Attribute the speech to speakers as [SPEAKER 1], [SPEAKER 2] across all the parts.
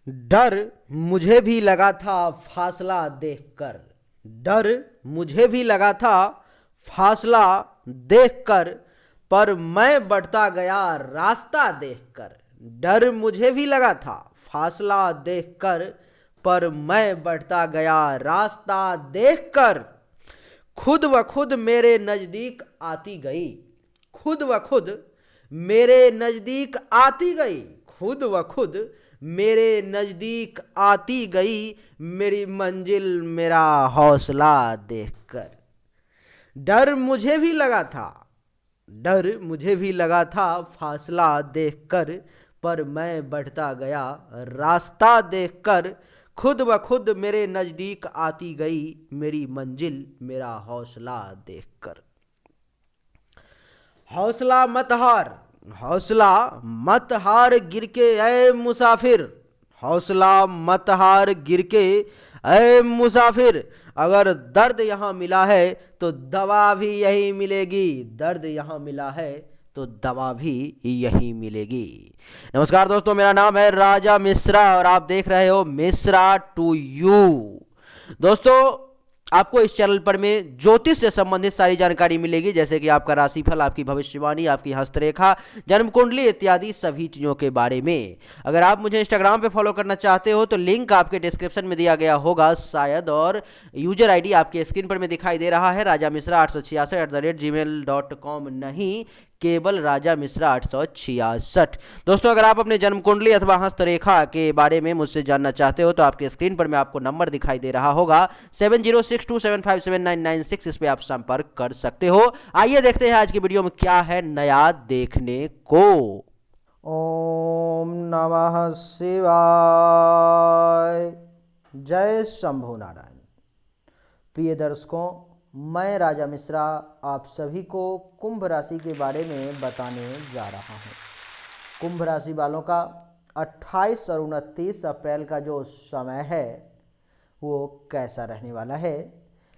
[SPEAKER 1] डर मुझे भी लगा था फासला देखकर। डर मुझे भी लगा था फासला देखकर, पर मैं बढ़ता गया रास्ता देखकर। डर मुझे भी लगा था फासला देखकर, पर मैं बढ़ता गया रास्ता देखकर। खुद व खुद मेरे नजदीक आती गई। खुद व खुद मेरे नजदीक आती गई। खुद व खुद मेरे नजदीक आती गई, मेरी मंजिल मेरा हौसला देखकर। डर मुझे भी लगा था डर मुझे भी लगा था फासला देखकर, पर मैं बढ़ता गया रास्ता देखकर। खुद ब खुद मेरे नजदीक आती गई, मेरी मंजिल मेरा हौसला देखकर। हौसला मत हार। हौसला मत हार गिर के ऐ मुसाफिर। हौसला मत हार गिर के ऐ मुसाफिर। अगर दर्द यहाँ मिला है तो दवा भी यही मिलेगी। दर्द यहाँ मिला है तो दवा भी यही मिलेगी। नमस्कार दोस्तों, मेरा नाम है राजा मिश्रा और आप देख रहे हो मिश्रा टू यू। दोस्तों, आपको इस चैनल पर में ज्योतिष से संबंधित सारी जानकारी मिलेगी, जैसे कि आपका राशिफल, आपकी भविष्यवाणी, आपकी हस्तरेखा, जन्म कुंडली इत्यादि सभी चीज़ों के बारे में। अगर आप मुझे इंस्टाग्राम पे फॉलो करना चाहते हो तो लिंक आपके डिस्क्रिप्शन में दिया गया होगा शायद, और यूजर आईडी आपके स्क्रीन पर में दिखाई दे रहा है, राजा मिश्रा 866@gmail.com, नहीं केवल राजा मिश्रा 866। दोस्तों, अगर आप अपने जन्म कुंडली अथवा हस्तरेखा के बारे में मुझसे जानना चाहते हो तो आपके स्क्रीन पर में आपको नंबर दिखाई दे रहा होगा 7062757996। इस पे आप संपर्क कर सकते हो। आइए देखते हैं आज की वीडियो में क्या है नया देखने को। ओम नमः शिवाय। जय शंभु नारायण। प्रिय दर्शकों, मैं राजा मिश्रा आप सभी को कुंभ राशि के बारे में बताने जा रहा हूँ। कुंभ राशि वालों का 28 और 29 अप्रैल का जो समय है वो कैसा रहने वाला है।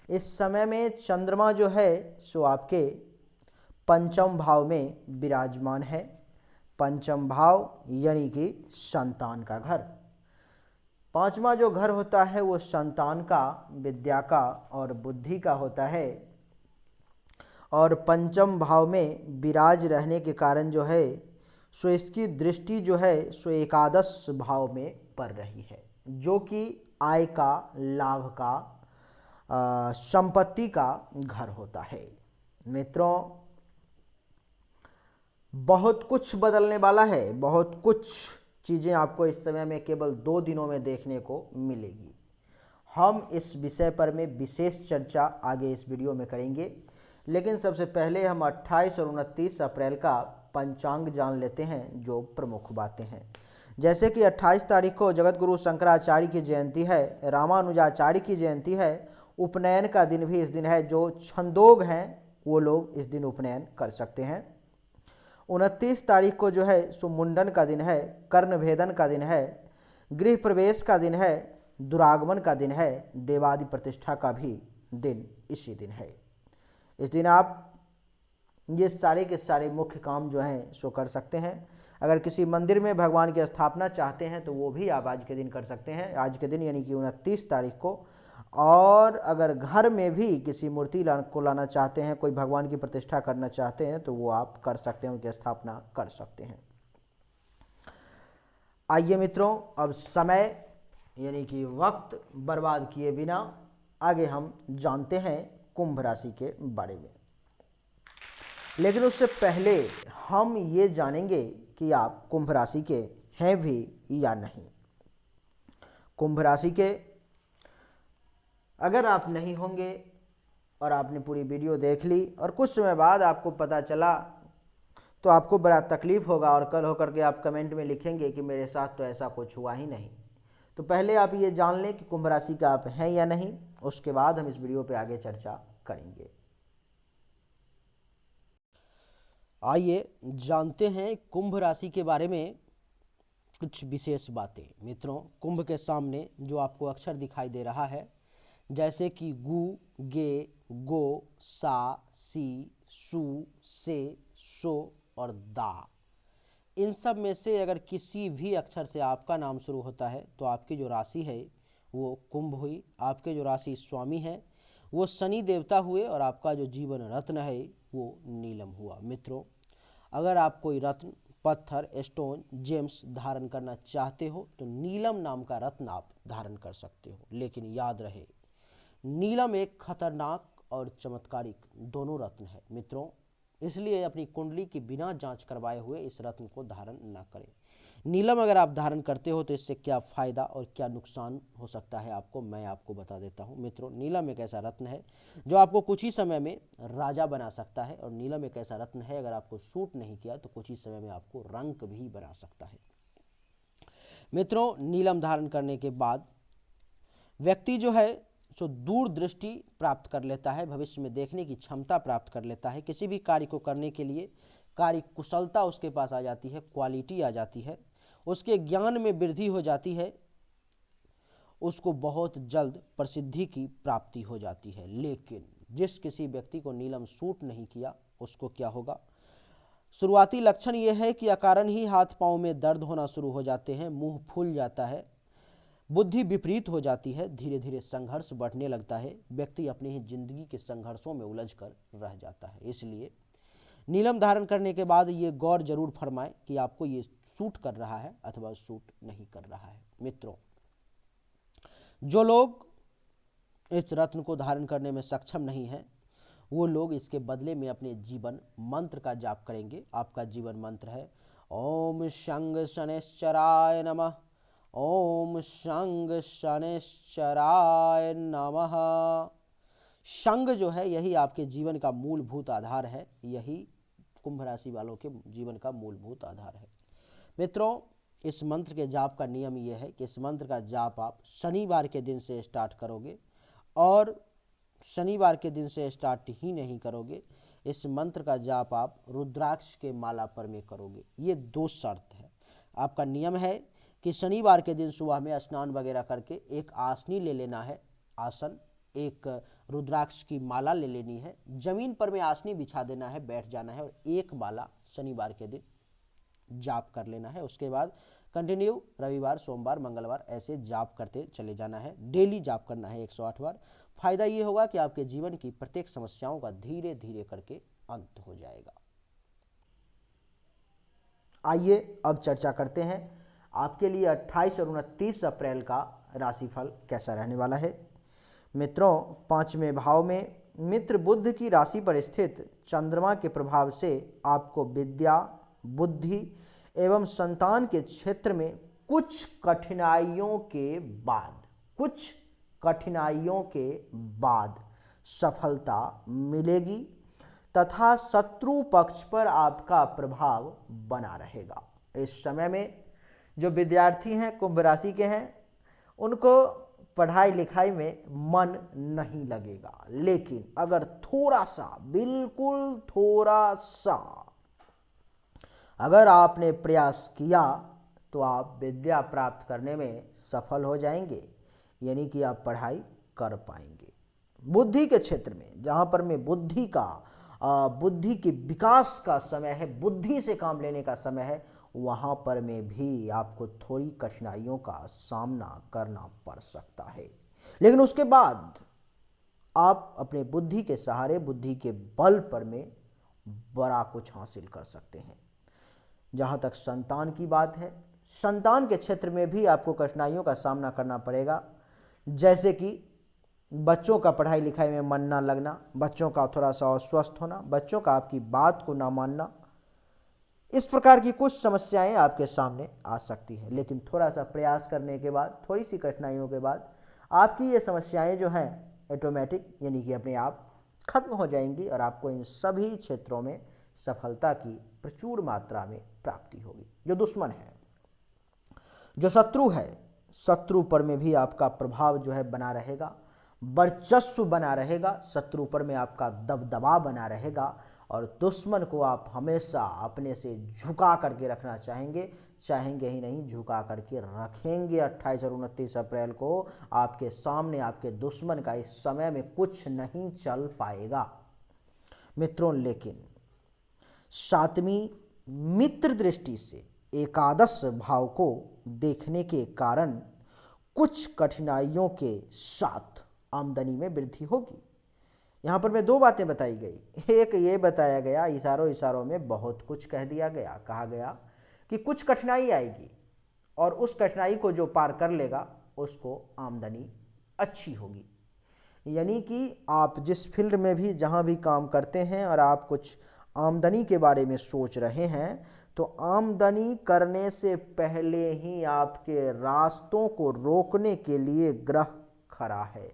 [SPEAKER 1] इस समय में चंद्रमा जो है सो आपके पंचम भाव में विराजमान है। पंचम भाव यानी कि संतान का घर। पांचवा जो घर होता है वो संतान का, विद्या का और बुद्धि का होता है। और पंचम भाव में विराज रहने के कारण जो है सो इसकी दृष्टि जो है सो एकादश भाव में पड़ रही है, जो कि आय का, लाभ का, संपत्ति का घर होता है। मित्रों, बहुत कुछ बदलने वाला है। बहुत कुछ चीज़ें आपको इस समय में केवल 2 दिनों में देखने को मिलेगी। हम इस विषय पर में विशेष चर्चा आगे इस वीडियो में करेंगे, लेकिन सबसे पहले हम 28 और 29 अप्रैल का पंचांग जान लेते हैं, जो प्रमुख बातें हैं। जैसे कि 28 तारीख को जगत गुरु शंकराचार्य की जयंती है, रामानुजाचार्य की जयंती है। उपनयन का दिन भी इस दिन है। जो छंदोग हैं वो लोग इस दिन उपनयन कर सकते हैं। 29 तारीख को जो है सो मुंडन का दिन है, कर्ण भेदन का दिन है, गृह प्रवेश का दिन है, दुरागमन का दिन है, देवादि प्रतिष्ठा का भी दिन इसी दिन है। इस दिन आप ये सारे के सारे मुख्य काम जो हैं सो कर सकते हैं। अगर किसी मंदिर में भगवान की स्थापना चाहते हैं तो वो भी आप आज के दिन कर सकते हैं, आज के दिन यानी कि 29 तारीख को। और अगर घर में भी किसी मूर्ति को लाना चाहते हैं, कोई भगवान की प्रतिष्ठा करना चाहते हैं तो वो आप कर सकते हैं, उनकी स्थापना कर सकते हैं। आइए मित्रों, अब समय यानी कि वक्त बर्बाद किए बिना आगे हम जानते हैं कुंभ राशि के बारे में। लेकिन उससे पहले हम ये जानेंगे कि आप कुंभ राशि के हैं भी या नहीं। कुंभ राशि के अगर आप नहीं होंगे और आपने पूरी वीडियो देख ली और कुछ समय बाद आपको पता चला तो आपको बड़ा तकलीफ होगा, और कल होकर के आप कमेंट में लिखेंगे कि मेरे साथ तो ऐसा कुछ हुआ ही नहीं। तो पहले आप ये जान लें कि कुंभ राशि का आप हैं या नहीं, उसके बाद हम इस वीडियो पे आगे चर्चा करेंगे। आइए जानते हैं कुंभ राशि के बारे में कुछ विशेष बातें। मित्रों, कुंभ के सामने जो आपको अक्षर दिखाई दे रहा है, जैसे कि गु, गे, गो, सा, सी, सु, से, सो और दा, इन सब में से अगर किसी भी अक्षर से आपका नाम शुरू होता है तो आपकी जो राशि है वो कुंभ हुई, आपके जो राशि स्वामी है वो शनि देवता हुए और आपका जो जीवन रत्न है वो नीलम हुआ। मित्रों, अगर आप कोई रत्न, पत्थर, स्टोन, जेम्स धारण करना चाहते हो तो नीलम नाम का रत्न आप धारण कर सकते हो। लेकिन याद रहे, नीलम एक खतरनाक और चमत्कारिक दोनों रत्न है मित्रों, इसलिए अपनी कुंडली की बिना जांच करवाए हुए इस रत्न को धारण न करें। नीलम अगर आप धारण करते हो तो इससे क्या फायदा और क्या नुकसान हो सकता है आपको, मैं आपको बता देता हूं। मित्रों, नीलम एक ऐसा रत्न है जो आपको कुछ ही समय में राजा बना सकता है, और नीलम एक ऐसा रत्न है अगर आपको सूट नहीं किया तो कुछ ही समय में आपको रंक भी बना सकता है। मित्रों, नीलम धारण करने के बाद व्यक्ति जो है सो दूरदृष्टि प्राप्त कर लेता है, भविष्य में देखने की क्षमता प्राप्त कर लेता है, किसी भी कार्य को करने के लिए कार्य कुशलता उसके पास आ जाती है, क्वालिटी आ जाती है, उसके ज्ञान में वृद्धि हो जाती है, उसको बहुत जल्द प्रसिद्धि की प्राप्ति हो जाती है। लेकिन जिस किसी व्यक्ति को नीलम सूट नहीं किया उसको क्या होगा? शुरुआती लक्षण यह है कि अकारण ही हाथ पांव में दर्द होना शुरू हो जाते हैं, मुंह फूल जाता है, बुद्धि विपरीत हो जाती है, धीरे धीरे संघर्ष बढ़ने लगता है, व्यक्ति अपनी ही जिंदगी के संघर्षों में उलझ कर रह जाता है। इसलिए नीलम धारण करने के बाद ये गौर जरूर फरमाएं कि आपको ये सूट कर रहा है अथवा सूट नहीं कर रहा है। मित्रों, जो लोग इस रत्न को धारण करने में सक्षम नहीं है वो लोग इसके बदले में अपने जीवन मंत्र का जाप करेंगे। आपका जीवन मंत्र है ओम शंग शनैश्चराय नमः, ओम शंग शनैश्चराय नमः। शंग जो है यही आपके जीवन का मूलभूत आधार है, यही कुंभ राशि वालों के जीवन का मूलभूत आधार है। मित्रों, इस मंत्र के जाप का नियम यह है कि इस मंत्र का जाप आप शनिवार के दिन से स्टार्ट करोगे, और शनिवार के दिन से स्टार्ट ही नहीं करोगे, इस मंत्र का जाप आप रुद्राक्ष के माला पर में करोगे। ये दो शर्त है। आपका नियम है कि शनिवार के दिन सुबह में स्नान वगैरह करके एक आसनी ले लेना है, आसन, एक रुद्राक्ष की माला ले लेनी है, जमीन पर में आसनी बिछा देना है, बैठ जाना है और एक माला शनिवार के दिन जाप कर लेना है। उसके बाद कंटिन्यू रविवार, सोमवार, मंगलवार ऐसे जाप करते चले जाना है, डेली जाप करना है 108 बार। फायदा ये होगा कि आपके जीवन की प्रत्येक समस्याओं का धीरे धीरे करके अंत हो जाएगा। आइए अब चर्चा करते हैं आपके लिए 28 और 29 अप्रैल का राशिफल कैसा रहने वाला है। मित्रों, 5वें भाव में मित्र बुध की राशि पर स्थित चंद्रमा के प्रभाव से आपको विद्या, बुद्धि एवं संतान के क्षेत्र में कुछ कठिनाइयों के बाद सफलता मिलेगी तथा शत्रु पक्ष पर आपका प्रभाव बना रहेगा। इस समय में जो विद्यार्थी हैं, कुंभ राशि के हैं, उनको पढ़ाई लिखाई में मन नहीं लगेगा, लेकिन अगर थोड़ा सा, बिल्कुल थोड़ा सा अगर आपने प्रयास किया तो आप विद्या प्राप्त करने में सफल हो जाएंगे, यानी कि आप पढ़ाई कर पाएंगे। बुद्धि के क्षेत्र में, जहाँ पर में बुद्धि के विकास का समय है, बुद्धि से काम लेने का समय है, वहाँ पर में भी आपको थोड़ी कठिनाइयों का सामना करना पड़ सकता है। लेकिन उसके बाद आप अपने बुद्धि के सहारे, बुद्धि के बल पर में बड़ा कुछ हासिल कर सकते हैं। जहाँ तक संतान की बात है, संतान के क्षेत्र में भी आपको कठिनाइयों का सामना करना पड़ेगा, जैसे कि बच्चों का पढ़ाई लिखाई में मन ना लगना, बच्चों का थोड़ा सा अस्वस्थ होना, बच्चों का आपकी बात को ना मानना, इस प्रकार की कुछ समस्याएं आपके सामने आ सकती हैं। लेकिन थोड़ा सा प्रयास करने के बाद, थोड़ी सी कठिनाइयों के बाद आपकी ये समस्याएं जो हैं ऑटोमेटिक, यानी कि अपने आप खत्म हो जाएंगी और आपको इन सभी क्षेत्रों में सफलता की प्रचुर मात्रा में प्राप्ति होगी। जो दुश्मन है, जो शत्रु है, शत्रु पर में भी आपका प्रभाव जो है बना रहेगा, वर्चस्व बना रहेगा, शत्रु पर में आपका दबदबा बना रहेगा और दुश्मन को आप हमेशा अपने से झुका करके रखना चाहेंगे ही नहीं, झुका करके रखेंगे। 28 और 29 अप्रैल को आपके सामने आपके दुश्मन का इस समय में कुछ नहीं चल पाएगा। मित्रों, लेकिन 7वीं मित्र दृष्टि से एकादश भाव को देखने के कारण कुछ कठिनाइयों के साथ आमदनी में वृद्धि होगी। यहाँ पर मैं दो बातें बताई गई। एक ये बताया गया, इशारों इशारों में बहुत कुछ कह दिया गया, कहा गया कि कुछ कठिनाई आएगी और उस कठिनाई को जो पार कर लेगा उसको आमदनी अच्छी होगी। यानी कि आप जिस फील्ड में भी जहाँ भी काम करते हैं और आप कुछ आमदनी के बारे में सोच रहे हैं, तो आमदनी करने से पहले ही आपके रास्तों को रोकने के लिए ग्रह खड़ा है।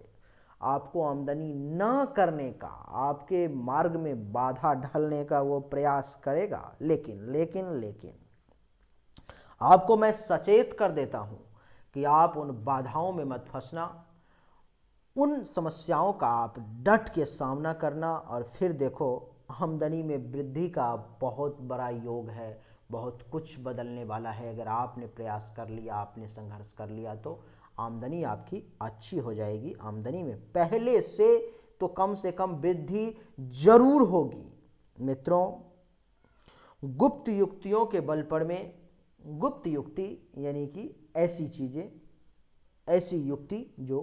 [SPEAKER 1] आपको आमदनी न करने का, आपके मार्ग में बाधा डालने का वो प्रयास करेगा। लेकिन आपको मैं सचेत कर देता हूं कि आप उन बाधाओं में मत फंसना। उन समस्याओं का आप डट के सामना करना और फिर देखो आमदनी में वृद्धि का बहुत बड़ा योग है, बहुत कुछ बदलने वाला है। अगर आपने प्रयास कर लिया, आपने संघर्ष कर लिया तो आमदनी आपकी अच्छी हो जाएगी। आमदनी में पहले से तो कम से कम वृद्धि जरूर होगी। मित्रों, गुप्त युक्तियों के बल पर में, गुप्त युक्ति यानी कि ऐसी चीज़ें, ऐसी युक्ति जो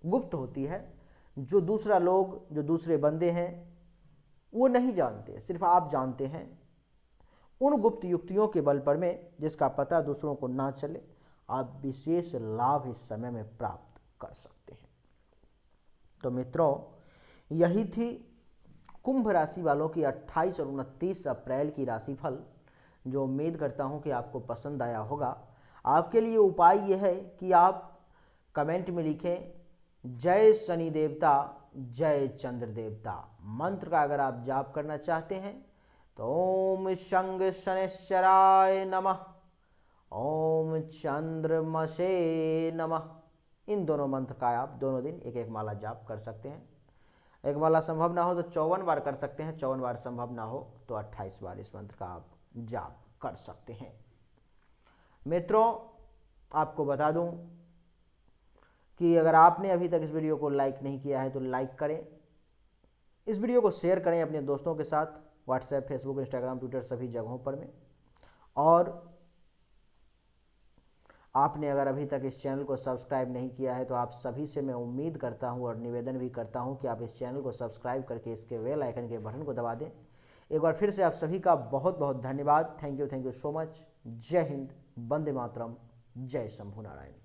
[SPEAKER 1] गुप्त होती है, जो दूसरे बंदे हैं वो नहीं जानते, सिर्फ आप जानते हैं। उन गुप्त युक्तियों के बल पर में जिसका पता दूसरों को ना चले, आप विशेष लाभ इस समय में प्राप्त कर सकते हैं। तो मित्रों, यही थी कुंभ राशि वालों की 28 और 29 अप्रैल की राशिफल, जो उम्मीद करता हूं कि आपको पसंद आया होगा। आपके लिए उपाय यह है कि आप कमेंट में लिखें जय शनि देवता, जय चंद्र देवता। मंत्र का अगर आप जाप करना चाहते हैं तो ओम शंग शनैश्चराय नमः, ओम चंद्रमसे नमः। इन दोनों मंत्र का आप दोनों दिन एक एक माला जाप कर सकते हैं। एक माला संभव ना हो तो 54 बार कर सकते हैं, 54 बार संभव ना हो तो 28 बार इस मंत्र का आप जाप कर सकते हैं। मित्रों, आपको बता दूं कि अगर आपने अभी तक इस वीडियो को लाइक नहीं किया है तो लाइक करें, इस वीडियो को शेयर करें अपने दोस्तों के साथ, व्हाट्सएप, फेसबुक, इंस्टाग्राम, ट्विटर सभी जगहों पर में। और आपने अगर अभी तक इस चैनल को सब्सक्राइब नहीं किया है तो आप सभी से मैं उम्मीद करता हूं और निवेदन भी करता हूं कि आप इस चैनल को सब्सक्राइब करके इसके बेल आइकन के बटन को दबा दें। एक बार फिर से आप सभी का बहुत बहुत धन्यवाद। Thank you so much. जय हिंद, वंदे मातरम, जय शंभू नारायण।